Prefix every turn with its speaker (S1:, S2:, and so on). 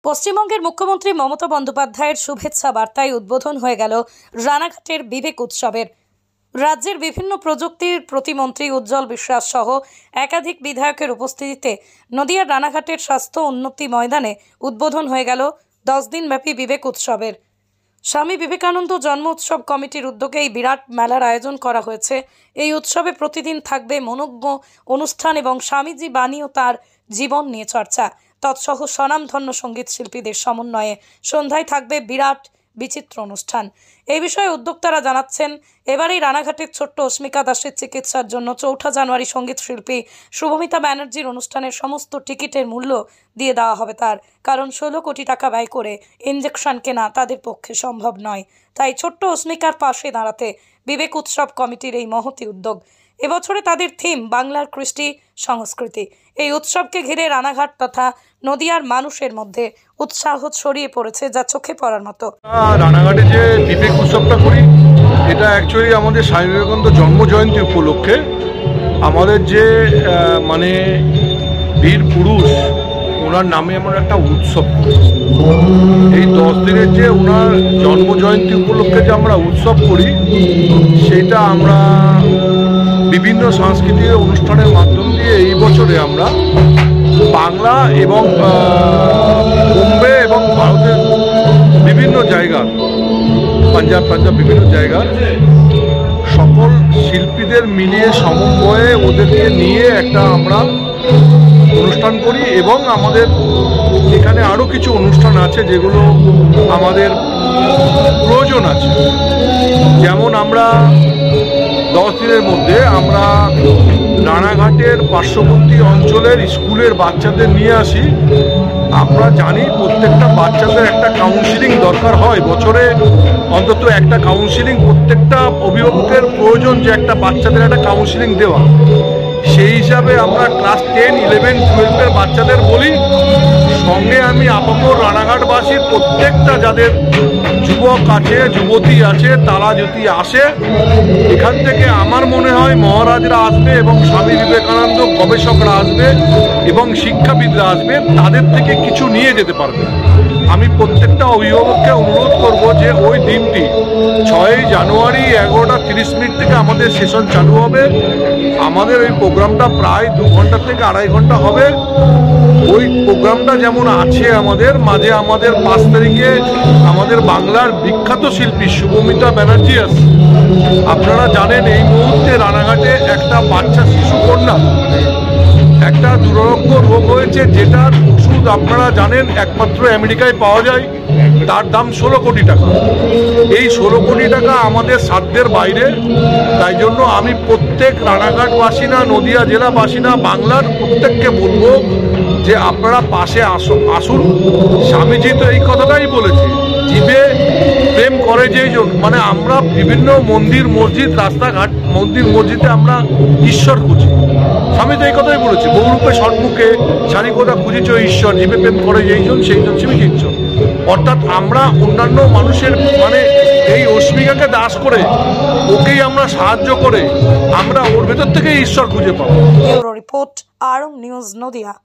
S1: পশ্চিমবঙ্গের মুখ্যমন্ত্রী মমতা বন্দ্যোপাধ্যায়ের শুভেচ্ছা বার্তায় উদ্বোধন হয়ে গেল রানাঘাটের বিবেক উৎসবের। রাজ্যের বিভিন্ন প্রযুক্তির প্রতিমন্ত্রী উজ্জ্বল বিশ্বাস সহ একাধিক বিধায়কের উপস্থিতিতে নদিয়ার রানাঘাটের স্বাস্থ্য উন্নতি ময়দানে উদ্বোধন হয়ে গেল 10 দিনব্যাপী বিবেক উৎসবের। স্বামী বিবেকানন্দ জন্ম উৎসব কমিটির উদ্যোগে এই বিরাট মেলার আয়োজন করা হয়েছে। এই উৎসবে প্রতিদিন থাকবে মনোজ্ঞ অনুষ্ঠান এবং স্বামীজি বাণী ও তার জীবন নিয়ে চর্চা। তৎসহ স্বনামধন্য সঙ্গীত শিল্পীদের সমন্বয়ে সন্ধ্যায় থাকবে বিরাট বিচিত্র অনুষ্ঠান। এই বিষয়ে উদ্যোক্তারা জানাচ্ছেন, এবারেই রানাঘাটের ছোট্ট অস্মিকা দাসের চিকিৎসার জন্য 4 জানুয়ারি সঙ্গীত শিল্পী শুভমিতা ব্যানার্জির অনুষ্ঠানের সমস্ত টিকিটের মূল্য দিয়ে দেওয়া হবে তার, কারণ 16 কোটি টাকা ব্যয় করে ইঞ্জেকশন কেনা তাদের পক্ষে সম্ভব নয়। তাই ছোট্ট অস্মিকার পাশে দাঁড়াতে বিবেক উৎসব কমিটির এই মহতি উদ্যোগ। এবছরে তাদের থিম বাংলার কৃষ্টি সংস্কৃতি। এই উৎসবকে ঘিরে রানাঘাট তথা নদিয়ার মানুষের মধ্যে উৎসাহ ছড়িয়ে পড়েছে, যা চোখে পড়ার মতো।
S2: রানাঘাটে যে বিবেক উৎসবটা করি, এটা অ্যাকচুয়ালি আমাদের স্বামী বিবেকানন্দ জন্ম জয়ন্তী উপলক্ষে আমাদের যে বীর পুরুষ, ওনার নামে আমরা একটা উৎসব করি। এই 10 দিনের যে ওনার জন্ম জয়ন্তী উপলক্ষে যে আমরা উৎসব করি, সেটা আমরা বিভিন্ন সাংস্কৃতিক অনুষ্ঠানের মাধ্যম দিয়ে এই বছরে আমরা বাংলা এবং বোম্বে এবং ভারতের বিভিন্ন জায়গার, পাঞ্জাব বিভিন্ন জায়গার সকল শিল্পীদের মিলিয়ে সমন্বয়ে ওদেরকে নিয়ে একটা আমরা অনুষ্ঠান করি। এবং আমাদের এখানে আরও কিছু অনুষ্ঠান আছে যেগুলো আমাদের প্রয়োজন আছে। যেমন আমরা 10 দিনের মধ্যে আমরা রানাঘাটের পার্শ্ববর্তী অঞ্চলের স্কুলের বাচ্চাদের নিয়ে আসি। আমরা জানি প্রত্যেকটা বাচ্চাদের একটা কাউন্সিলিং দরকার হয়, বছরে অন্তত একটা কাউন্সিলিং প্রত্যেকটা অভিভাবকের প্রয়োজন, যে একটা বাচ্চাদের একটা কাউন্সিলিং দেওয়া। সেই হিসাবে আমরা ক্লাস 10, 11, 12 বাচ্চাদের বলি। সঙ্গে আমি আপাতত রানাঘাটবাসীর প্রত্যেকটা যাদের যুবক আছে, যুবতী আছে, তারা যদি আসে, এখান থেকে আমার মনে হয় মহারাজরা আসবে এবং স্বামী বিবেকানন্দ গবেষকরা আসবে এবং শিক্ষাবিদরা আসবে, তাদের থেকে কিছু নিয়ে যেতে পারবে। আমি প্রত্যেকটা অভিভাবককে অনুরোধ করব যে ওই দিনটি 6 জানুয়ারি 11:30 থেকে আমাদের সেশন চালু হবে। আমাদের ওই প্রোগ্রামটা প্রায় 2 ঘন্টা থেকে 2.5 ঘন্টা হবে। ওই প্রোগ্রামটা যেমন আছে আমাদের মাঝে, আমাদের 5 তারিখে আমাদের বাংলার বিখ্যাত শিল্পী শুভমিতা ব্যানার্জি আছে। আপনারা জানেন এই মুহূর্তে রানাঘাটে একটা বাচ্চা শিশু কন্যা একটা দুরারোগ্য রোগ হয়েছে, যেটার ওষুধ আপনারা জানেন একমাত্র আমেরিকায় পাওয়া যায়। তার দাম 16 কোটি টাকা। এই 16 কোটি টাকা আমাদের সাধ্যের বাইরে। তাই জন্য আমি প্রত্যেক রানাঘাটবাসী না, নদিয়া জেলাবাসী না, বাংলার প্রত্যেককে বলবো যে আপনারা পাশে আসুন। স্বামীজি তো এই কথাটাই বলেছে, জীবে প্রেম করে যেইজন। আমরা বিভিন্ন মন্দির মসজিদ, রাস্তাঘাট, মন্দির মসজিদে আমরা ঈশ্বর খুঁজি। স্বামী তো এই কথাই বলেছে, বহুরূপে ষণ্মুখে সানিকতা খুঁজিছ ঈশ্বর, জীবে প্রেম করে যেইজন সেইজন শিবিজিচ্ছ। অর্থাৎ আমরা অন্যান্য মানুষের এই অস্মিকাকে দাস করে, ওকেই আমরা সাহায্য করে আমরা ওর ভেতর থেকে ঈশ্বর খুঁজে পাবো।
S1: রিপোর্ট আরং নিউজ নদিয়া।